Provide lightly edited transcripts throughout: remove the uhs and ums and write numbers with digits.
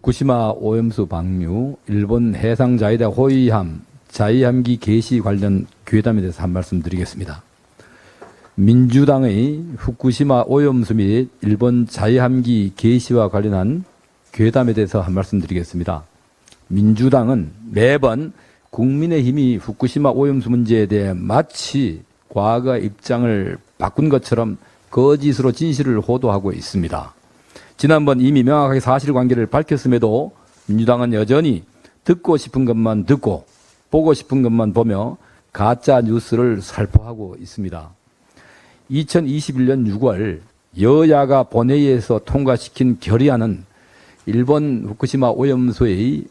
후쿠시마 오염수 방류, 일본 해상자위대 호위함, 자위함기 개시 관련 괴담에 대해서 한 말씀 드리겠습니다. 민주당의 후쿠시마 오염수 및 일본 자위함기 개시와 관련한 괴담에 대해서 한 말씀 드리겠습니다. 민주당은 매번 국민의힘이 후쿠시마 오염수 문제에 대해 마치 과거 입장을 바꾼 것처럼 거짓으로 진실을 호도하고 있습니다. 지난번 이미 명확하게 사실관계를 밝혔음에도 민주당은 여전히 듣고 싶은 것만 듣고 보고 싶은 것만 보며 가짜 뉴스를 살포하고 있습니다. 2021년 6월 여야가 본회의에서 통과시킨 결의안은 일본 후쿠시마 오염수의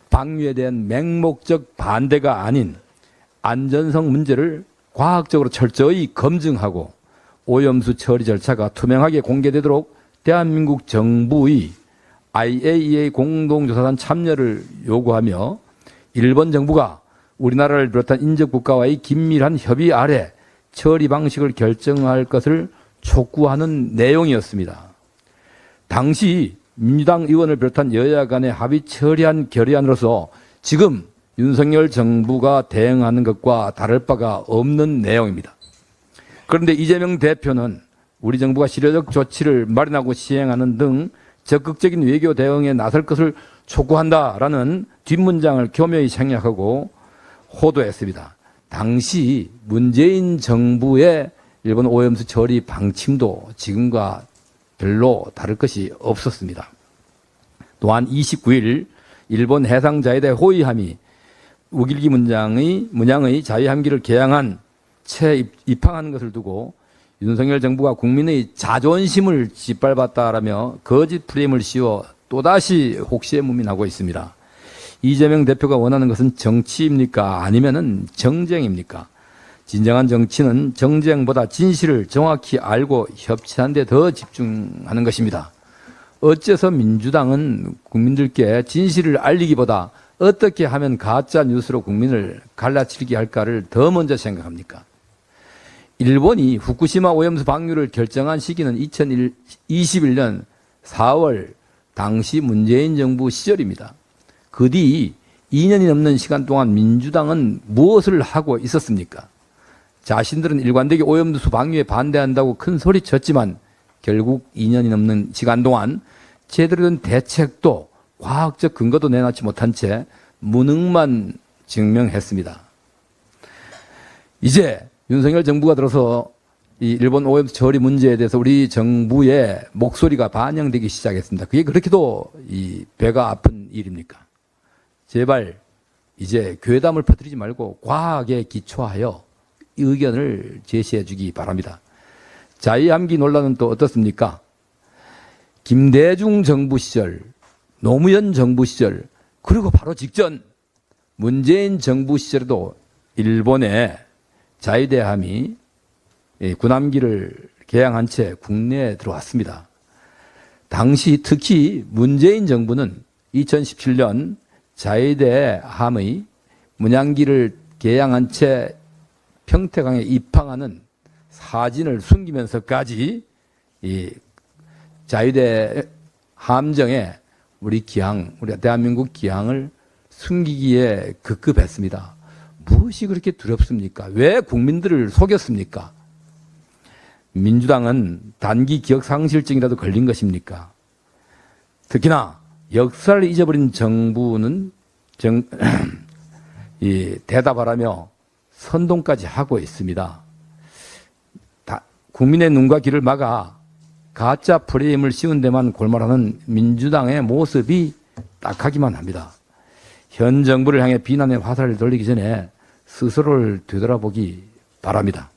방류에 대한 맹목적 반대가 아닌 안전성 문제를 과학적으로 철저히 검증하고 오염수 처리 절차가 투명하게 공개되도록 대한민국 정부의 IAEA 공동조사단 참여를 요구하며 일본 정부가 우리나라를 비롯한 인접국가와의 긴밀한 협의 아래 처리 방식을 결정할 것을 촉구하는 내용이었습니다. 당시 민주당 의원을 비롯한 여야 간의 합의 처리한 결의안으로서 지금 윤석열 정부가 대응하는 것과 다를 바가 없는 내용입니다. 그런데 이재명 대표는 우리 정부가 실효적 조치를 마련하고 시행하는 등 적극적인 외교 대응에 나설 것을 촉구한다라는 뒷문장을 교묘히 생략하고 호도했습니다. 당시 문재인 정부의 일본 오염수 처리 방침도 지금과 별로 다를 것이 없었습니다. 또한 29일 일본 해상자위대 호위함이 우길기 문양의 자위함기를 개양한 채 입항하는 것을 두고 윤석열 정부가 국민의 자존심을 짓밟았다라며 거짓 프레임을 씌워 또다시 혹시에 무민하고 있습니다. 이재명 대표가 원하는 것은 정치입니까? 아니면은 정쟁입니까? 진정한 정치는 정쟁보다 진실을 정확히 알고 협치하는 데 더 집중하는 것입니다. 어째서 민주당은 국민들께 진실을 알리기보다 어떻게 하면 가짜 뉴스로 국민을 갈라치게 할까를 더 먼저 생각합니까? 일본이 후쿠시마 오염수 방류를 결정한 시기는 2021년 4월 당시 문재인 정부 시절입니다. 그 뒤 2년이 넘는 시간 동안 민주당은 무엇을 하고 있었습니까? 자신들은 일관되게 오염수 방류에 반대한다고 큰 소리 쳤지만 결국 2년이 넘는 시간 동안 제대로 된 대책도 과학적 근거도 내놓지 못한 채 무능만 증명했습니다. 이제 윤석열 정부가 들어서 이 일본 오염수 처리 문제에 대해서 우리 정부의 목소리가 반영되기 시작했습니다. 그게 그렇게도 이 배가 아픈 일입니까? 제발 이제 괴담을 퍼뜨리지 말고 과학에 기초하여 의견을 제시해 주기 바랍니다. 자위함기 논란은 또 어떻습니까? 김대중 정부 시절, 노무현 정부 시절, 그리고 바로 직전 문재인 정부 시절에도 일본의 자위대함이 군함기를 개양한 채 국내에 들어왔습니다. 당시 특히 문재인 정부는 2017년 자위대함의 문양기를 개양한 채 평택항에 입항하는 사진을 숨기면서까지 이 자위대 함정에 우리 대한민국 기항을 숨기기에 급급했습니다. 무엇이 그렇게 두렵습니까? 왜 국민들을 속였습니까? 민주당은 단기 기억상실증이라도 걸린 것입니까? 특히나 역사를 잊어버린 정부는 대답하라며 선동까지 하고 있습니다. 국민의 눈과 귀를 막아 가짜 프레임을 씌운 데만 골몰하는 민주당의 모습이 딱하기만 합니다. 현 정부를 향해 비난의 화살을 돌리기 전에 스스로를 되돌아보기 바랍니다.